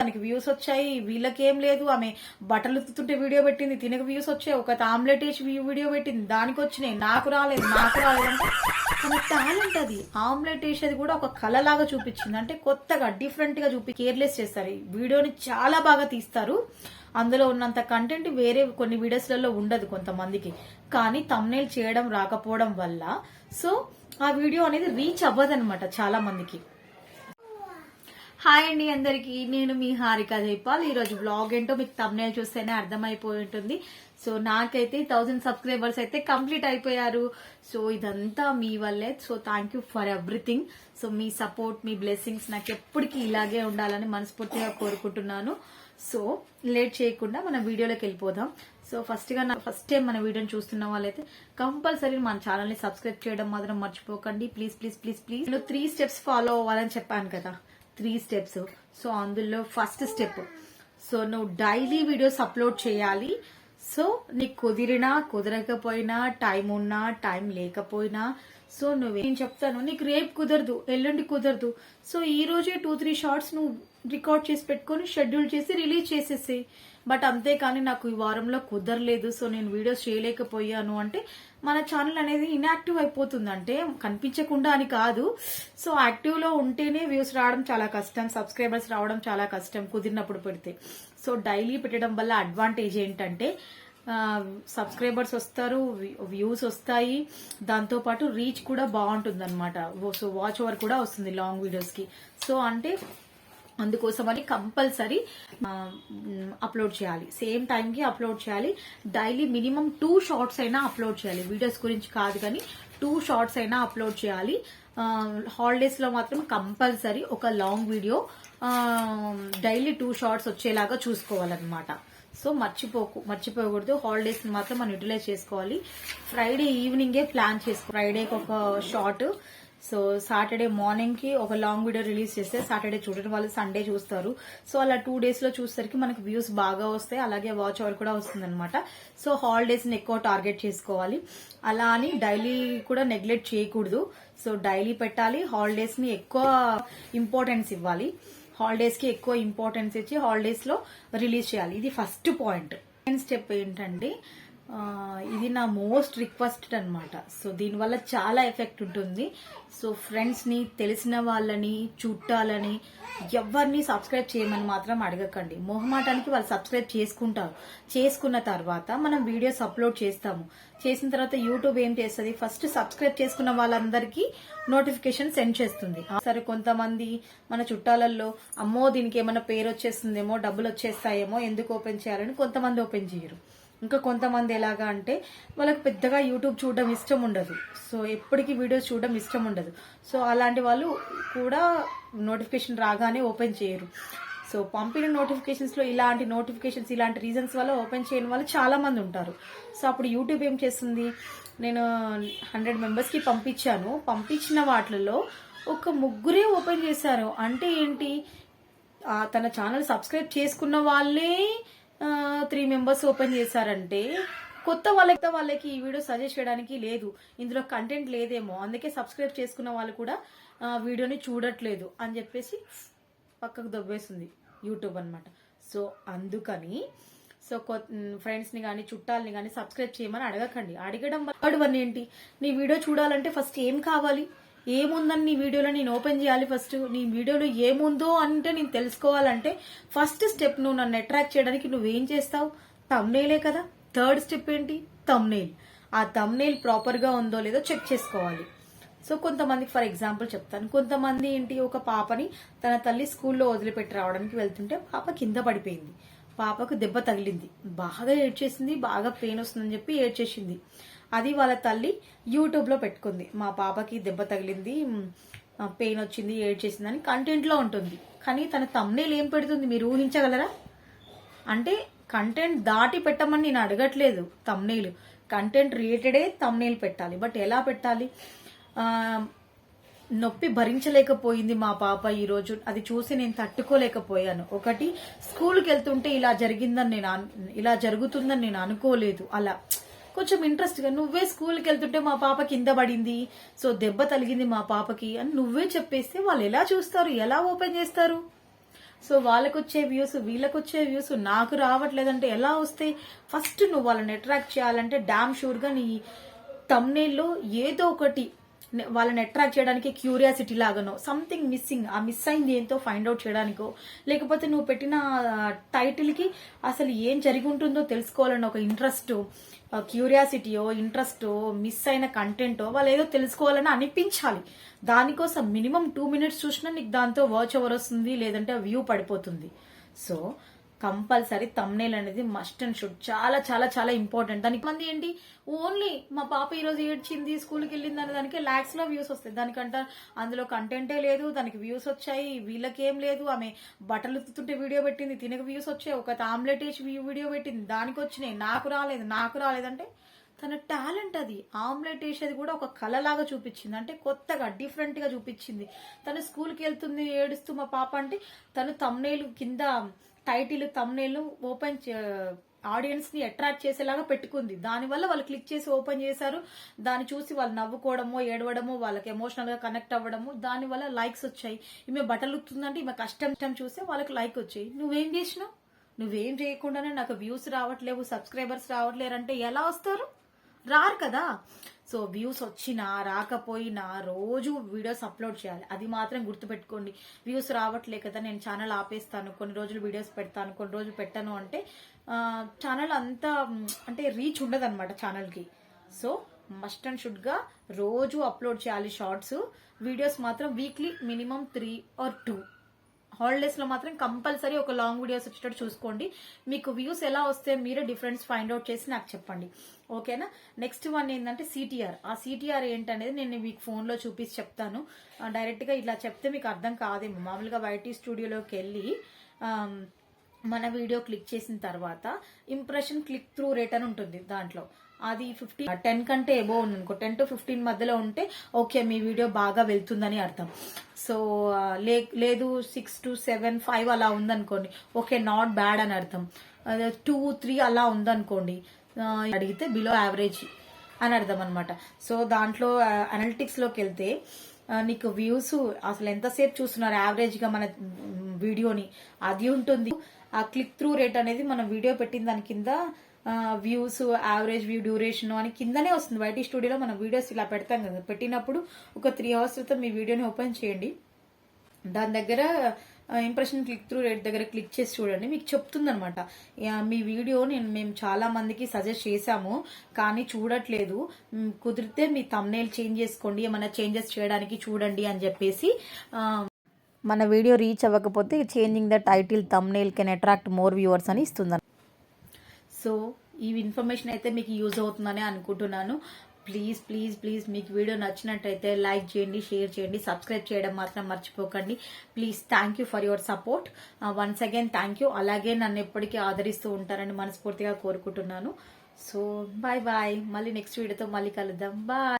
దానికి వ్యూస్ వచ్చాయి, వీళ్ళకేం లేదు. ఆమె బట్టలు ఉతుకుతుంటే వీడియో పెట్టింది, తినక వ్యూస్ వచ్చాయి. ఒక ఆమ్లెట్ వేసి వీడియో పెట్టింది, దానికి వచ్చినాయి. నాకు రాలేదు అంటే తన టాలెంట్ అది. ఆమ్లెట్ వేసేది కూడా ఒక కళలాగా చూపించింది, అంటే కొత్తగా డిఫరెంట్ గా కేర్లెస్ చేస్తారు. ఈ వీడియోని చాలా బాగా తీస్తారు. అందులో ఉన్నంత కంటెంట్ వేరే కొన్ని వీడియోస్లలో ఉండదు కొంతమందికి. కానీ థంబ్నెయిల్ చేయడం రాకపోవడం వల్ల సో ఆ వీడియో అనేది రీచ్ అవ్వదన్నమాట చాలా మందికి. హాయ్ అండి అందరికి, నేను మీ హారిక జైపాల్. ఈ రోజు బ్లాగ్ ఏంటో మీకు థంబ్నెయిల్ చూస్తేనే అర్థమైపోయి ఉంటుంది. సో నాకైతే 1000 సబ్స్క్రైబర్స్ అయితే కంప్లీట్ అయిపోయారు. సో ఇదంతా మీ వల్లే. So thank you for everything. So me support, me blessings నాకు ఎప్పటికీ ఇలాగే ఉండాలని మనస్ఫూర్తిగా కోరుకుంటున్నాను. సో లేట్ చేయకుండా మన వీడియోలోకి వెళ్ళిపోదాం. సో ఫస్ట్ టైం మన వీడియోని చూస్తున్న వాళ్ళైతే కంపల్సరీ మన ఛానల్ ని సబ్స్క్రైబ్ చేయడం మాత్రం మర్చిపోకండి. Please please please please. నేను 3 స్టెప్స్ ఫాలో అవ్వాలని చెప్పాను కదా, 3 స్టెప్స్. సో అందులో ఫస్ట్ స్టెప్, సో నువ్వు డైలీ వీడియోస్ అప్లోడ్ చేయాలి. సో నీకు కుదిరినా కుదరకపోయినా, టైం ఉన్నా టైం లేకపోయినా, సో నేను చెప్తాను, నీకు రేపు కుదరదు, ఎల్లుండి కుదరదు, సో ఈ రోజే 2-3 షార్ట్స్ నువ్వు రికార్డ్ చేసి పెట్టుకొని షెడ్యూల్ చేసి రిలీజ్ చేసేసేయి. బట్ అంతేకాని నాకు ఈ వారంలో కుదరలేదు, సో నేను వీడియోస్ చేయలేకపోయాను అంటే మన ఛానల్ అనేది ఇన్యాక్టివ్ అయిపోతుంది. అంటే కనిపించకుండా అని కాదు, సో యాక్టివ్ లో ఉంటేనే వ్యూస్ రావడం చాలా కష్టం, సబ్స్క్రైబర్స్ రావడం చాలా కష్టం కుదిరినప్పుడు పెడితే. సో డైలీ పెట్టడం వల్ల అడ్వాంటేజ్ ఏంటంటే సబ్స్క్రైబర్స్ వస్తారు, వ్యూస్ వస్తాయి, దాంతో పాటు రీచ్ కూడా బాగుంటుంది అనమాట. సో వాచ్ ఓవర్ కూడా వస్తుంది లాంగ్ వీడియోస్ కి. సో అంటే అందుకోసమని కంపల్సరీ అప్లోడ్ చేయాలి, సేమ్ టైంకి అప్లోడ్ చేయాలి. డైలీ మినిమం 2 షార్ట్స్ అయినా అప్లోడ్ చేయాలి. వీడియోస్ గురించి కాదు కానీ 2 షార్ట్స్ అయినా అప్లోడ్ చేయాలి. హాలిడేస్ లో మాత్రం కంపల్సరీ ఒక లాంగ్ వీడియో డైలీ 2 షార్ట్స్ వచ్చేలాగా చూసుకోవాలన్నమాట. సో మర్చిపోకూడదు. హాలిడేస్ మాత్రం మనం యూటిలైజ్ చేసుకోవాలి. ఫ్రైడే ఈవినింగే ప్లాన్ చేసుకో, ఫ్రైడేకి ఒక షార్ట్, సో సాటర్డే మార్నింగ్ కి ఒక లాంగ్ వీడియో రిలీజ్ చేస్తే సాటర్డే చూడని వాళ్ళు సండే చూస్తారు. సో అలా 2 డేస్ లో చూసేసరికి మనకు వ్యూస్ బాగా వస్తాయి, అలాగే వాచ్ అవర్ కూడా వస్తుంది అనమాట. సో హాలిడేస్ ని ఎక్కువ టార్గెట్ చేసుకోవాలి. అలా అని డైలీ కూడా నెగ్లెక్ట్ చేయకూడదు. సో డైలీ పెట్టాలి, హాలిడేస్ ని ఎక్కువ ఇంపార్టెన్స్ ఇవ్వాలి. హాలిడేస్ కి ఎక్కువ ఇంపార్టెన్స్ ఇచ్చి హాలిడేస్ లో రిలీజ్ చేయాలి. ఇది ఫస్ట్ పాయింట్. సెకండ్ స్టెప్ ఏంటంటే ఇది నా మోస్ట్ రిక్వెస్టెడ్ అనమాట. సో దీనివల్ల చాలా ఎఫెక్ట్ ఉంటుంది. సో ఫ్రెండ్స్ ని, తెలిసిన వాళ్ళని, చుట్టాలని ఎవరిని సబ్స్క్రైబ్ చేయమని మాత్రం అడగకండి. మొహమాటానికి వాళ్ళు సబ్స్క్రైబ్ చేసుకుంటారు. చేసుకున్న తర్వాత మనం వీడియోస్ అప్లోడ్ చేస్తాము. చేసిన తర్వాత యూట్యూబ్ ఏం చేస్తుంది, ఫస్ట్ సబ్స్క్రైబ్ చేసుకున్న వాళ్ళందరికీ నోటిఫికేషన్ సెండ్ చేస్తుంది. సరే కొంతమంది మన చుట్టాలలో అమ్మో దీనికి ఏమైనా పేరు వచ్చేస్తుందేమో, డబ్బులు వచ్చేస్తాయేమో, ఎందుకు ఓపెన్ చేయాలని కొంతమంది ఓపెన్ చేయరు. ఇంకా కొంతమంది ఎలాగా అంటే వాళ్ళకి పెద్దగా యూట్యూబ్ చూడడం ఇష్టం ఉండదు, సో ఎప్పటికీ వీడియోస్ చూడడం ఇష్టం ఉండదు. సో అలాంటి వాళ్ళు కూడా నోటిఫికేషన్ రాగానే ఓపెన్ చేయరు. సో పంపిన నోటిఫికేషన్స్ లో ఇలాంటి నోటిఫికేషన్స్, ఇలాంటి రీజన్స్ వల్ల ఓపెన్ చేయని వాళ్ళు చాలా మంది ఉంటారు. సో అప్పుడు యూట్యూబ్ ఏం చేస్తుంది, నేను 100 మెంబర్స్ కి పంపించాను, పంపించిన వాటిలో ఒక 3 ఓపెన్ చేశారు. అంటే ఏంటి, తన ఛానల్ సబ్స్క్రైబ్ చేసుకున్న వాళ్ళే 3 మెంబర్స్ ఓపెన్ చేశారంటే కొత్త వాళ్ళకి ఈ వీడియో సజెస్ట్ చేయడానికి లేదు, ఇందులో కంటెంట్ లేదేమో, అందుకే సబ్స్క్రైబ్ చేసుకున్న వాళ్ళు కూడా వీడియోని చూడట్లేదు అని చెప్పేసి పక్కకు దొబ్బేస్తుంది యూట్యూబ్ అనమాట. సో అందుకని సో ఫ్రెండ్స్ ని కానీ చుట్టాలని కానీ సబ్స్క్రైబ్ చేయమని అడగకండి. అడగడం వల్ల ఏంటి, నీ వీడియో చూడాలంటే ఫస్ట్ ఏం కావాలి, ఏముందని నీ వీడియోలో నేను ఓపెన్ చేయాలి. ఫస్ట్ నీ వీడియోలో ఏముందో అంటే నేను తెలుసుకోవాలంటే ఫస్ట్ స్టెప్, నువ్వు నన్ను అట్రాక్ట్ చేయడానికి నువ్వేం చేస్తావు, థంబ్నెయిలే కదా. థర్డ్ స్టెప్ ఏంటి, థంబ్నెయిల్. ఆ థంబ్నెయిల్ ప్రాపర్ గా ఉందో లేదో చెక్ చేసుకోవాలి. సో కొంతమందికి ఫర్ ఎగ్జాంపుల్ చెప్తాను, కొంతమంది ఏంటి, ఒక పాపని తన తల్లి స్కూల్లో వదిలిపెట్టి రావడానికి వెళ్తుంటే పాప కింద పడిపోయింది, పాపకు దెబ్బ తగిలింది, బాగా ఏడ్చేసింది, బాగా పెయిన్ వస్తుందని చెప్పి ఏడ్చేసింది. అది వాళ్ళ తల్లి యూట్యూబ్ లో పెట్టుకుంది, మా పాపకి దెబ్బ తగిలింది, పెయిన్ వచ్చింది, ఏడ్చేసింది అని కంటెంట్ లో ఉంటుంది. కానీ తన థంబ్నెయిల్ ఏం పెడుతుంది మీరు ఊహించగలరా? అంటే కంటెంట్ దాటి పెట్టమని నేను అడగట్లేదు, థంబ్నెయిల్ కంటెంట్ రిలేటెడే థంబ్నెయిల్ పెట్టాలి. బట్ ఎలా పెట్టాలి, నొప్పి భరించలేకపోయింది మా పాప ఈ రోజు, అది చూసి నేను తట్టుకోలేకపోయాను. ఒకటి, స్కూల్కి వెళ్తుంటే ఇలా జరుగుతుందని నేను అనుకోలేదు. అలా కొంచెం ఇంట్రెస్ట్ గా నువ్వే స్కూల్కి వెళ్తుంటే మా పాప కింద పడింది, సో దెబ్బ తగిలింది మా పాపకి అని నువ్వే చెప్పేస్తే వాళ్ళు ఎలా చూస్తారు, ఎలా ఓపెన్ చేస్తారు? సో వాళ్ళకు వచ్చే వ్యూస్, వీళ్ళకి వచ్చే వ్యూస్ నాకు రావట్లేదంటే ఎలా వస్తాయి? ఫస్ట్ నువ్వు వాళ్ళని అట్రాక్ట్ చేయాలంటే డామ్ షూర్ గా నీ తమ్నేల్లో ఏదో ఒకటి వాళ్ళని అట్రాక్ట్ చేయడానికి క్యూరియాసిటీ లాగానో సంథింగ్ మిస్సింగ్, ఆ మిస్ అయింది ఏంటో ఫైండ్ అవుట్ చేయడానికో, లేకపోతే నువ్వు పెట్టిన టైటిల్ కి అసలు ఏం జరిగి ఉంటుందో తెలుసుకోవాలని ఒక ఇంట్రెస్ట్, క్యూరియాసిటీయో ఇంట్రెస్టో మిస్ అయిన కంటెంటో వాళ్ళు ఏదో తెలుసుకోవాలని అనిపించాలి. దానికోసం మినిమం 2 minutes చూసినా నీకు దాంతో వాచ్ ఓవర్ వస్తుంది, లేదంటే వ్యూ పడిపోతుంది. సో కంపల్సరీ తమ్నేల్ అనేది మస్ట్ అండ్ షుడ్, చాలా చాలా చాలా ఇంపార్టెంట్. దానికి మంది ఏంటి, ఓన్లీ మా పాప ఈ రోజు ఏడ్చింది, స్కూల్కి వెళ్ళింది అనే దానికి లాక్స్ లో వ్యూస్ వస్తాయి. దానికంట అందులో కంటెంటే లేదు, దానికి వ్యూస్ వచ్చాయి, వీళ్ళకేం లేదు. ఆమె బట్టలు ఉత్తుతుంటే వీడియో పెట్టింది, తినక వ్యూస్ వచ్చాయి. ఒక ఆమ్లెట్ వేసి వీడియో పెట్టింది, దానికి వచ్చినాయి. నాకు రాలేదంటే తన టాలెంట్ అది. ఆమ్లెట్ వేసేది కూడా ఒక కళలాగా చూపించింది, అంటే కొత్తగా డిఫరెంట్ గా చూపించింది. తను స్కూల్కి వెళ్తుంది ఏడుస్తూ మా పాప అంటే తను తమ్నేల్ కింద టైటిల్ తమ్నేల్ ఓపెన్ ఆడియన్స్ ని అట్రాక్ట్ చేసేలాగా పెట్టుకుంది. దానివల్ల వాళ్ళు క్లిక్ చేసి ఓపెన్ చేశారు. దాన్ని చూసి వాళ్ళు నవ్వుకోవడమో ఏడవడమో, వాళ్ళకి ఎమోషనల్ గా కనెక్ట్ అవ్వడము, దానివల్ల లైక్స్ వచ్చాయి. ఈమె బట్టలు ఉత్తుందంటే ఈమె కష్టం చూసి వాళ్ళకి లైక్ వచ్చాయి. నువ్వేం చేసినావు? నువ్వేం చేయకుండానే నాకు వ్యూస్ రావట్లేవు, సబ్స్క్రైబర్స్ రావట్లేరు అంటే ఎలా వస్తారు? రారు కదా. సో వ్యూస్ వచ్చినా రాకపోయినా రోజు వీడియోస్ అప్లోడ్ చేయాలి. అది మాత్రం గుర్తుపెట్టుకోండి. వ్యూస్ రావట్లే కదా నేను ఛానల్ ఆపేస్తాను, కొన్ని రోజులు వీడియోస్ పెడతాను, కొన్ని రోజులు పెట్టాను అంటే ఛానల్ అంతా అంటే రీచ్ ఉండదు అనమాట ఛానల్కి. సో మస్ట్ అండ్ షుడ్ గా రోజు అప్లోడ్ చేయాలి షార్ట్స్. వీడియోస్ మాత్రం వీక్లీ మినిమం 3 or 2. హాలిడేస్ లో మాత్రం కంపల్సరీ ఒక లాంగ్ వీడియోస్ వచ్చేటట్టు చూసుకోండి. మీకు వ్యూస్ ఎలా వస్తే మీరే డిఫరెన్స్ ఫైండ్ అవుట్ చేసి నాకు చెప్పండి, ఓకేనా? నెక్స్ట్ వన్ ఏంటంటే సిటిఆర్. ఆ సిటిఆర్ ఏంటనేది నేను మీకు ఫోన్ లో చూపించి చెప్తాను. డైరెక్ట్ గా ఇలా చెప్తే మీకు అర్థం కాదేమో. మామూలుగా వైటీ స్టూడియోలోకి వెళ్ళి మన వీడియో క్లిక్ చేసిన తర్వాత ఇంప్రెషన్ క్లిక్ త్రూ రేట్ అని ఉంటుంది. దాంట్లో అది 10 కంటే ఎబో ఉంది అనుకో, 10 to 15 మధ్యలో ఉంటే ఓకే మీ వీడియో బాగా వెళ్తుందని అర్థం. సో లేదు 6 to 7, 5 అలా ఉందనుకోండి, ఓకే నాట్ బ్యాడ్ అని అర్థం. 2, 3 అలా ఉందనుకోండి, అడిగితే బిలో యావరేజ్ అని అర్థం అనమాట. సో దాంట్లో అనలిటిక్స్ లోకి వెళ్తే నీకు వ్యూస్ అసలు ఎంతసేపు చూస్తున్నారు యావరేజ్ గా మన వీడియోని అది ఉంటుంది. ఆ క్లిక్ త్రూ రేట్ అనేది మనం వీడియో పెట్టిన దాని కింద వ్యూస్, యావరేజ్ వ్యూ డ్యూరేషన్ అని కిందనే వస్తుంది. వైటీ స్టూడియోలో మనం వీడియోస్ ఇలా పెడతాం కదా, పెట్టినప్పుడు ఒక 3 hours క్రితం మీ వీడియోని ఓపెన్ చేయండి. దాని దగ్గర ఇంప్రెషన్ క్లిక్ త్రూ రేట్ దగ్గర క్లిక్ చేసి చూడండి, మీకు చెప్తుంది అనమాట. మీ వీడియో మేము చాలా మందికి సజెస్ట్ చేశాము కానీ చూడట్లేదు, కుదిరితే మీ థంబ్నెయిల్ చేంజ్ చేసుకోండి, ఏమైనా చేంజెస్ చేయడానికి చూడండి అని చెప్పేసి. మన వీడియో రీచ్ అవ్వకపోతే changing the title thumbnail can attract more viewers అని ఇస్తుంది. సో ఈ ఇన్ఫర్మేషన్ అయితే మీకు యూజ్ అవుతుందని అనుకుంటున్నాను. ప్లీజ్ ప్లీజ్ ప్లీజ్ మీకు వీడియో నచ్చినట్టయితే లైక్ చేయండి, షేర్ చేయండి, సబ్స్క్రైబ్ చేయడం మాత్రం మర్చిపోకండి please. Thank you for your support. Once again thank you. అలాగే నన్ను ఎప్పటికీ ఆదరిస్తూ ఉంటారని మనస్ఫూర్తిగా కోరుకుంటున్నాను. So bye bye. మళ్ళీ నెక్స్ట్ వీడియోతో మళ్ళీ కలుద్దాం. బాయ్.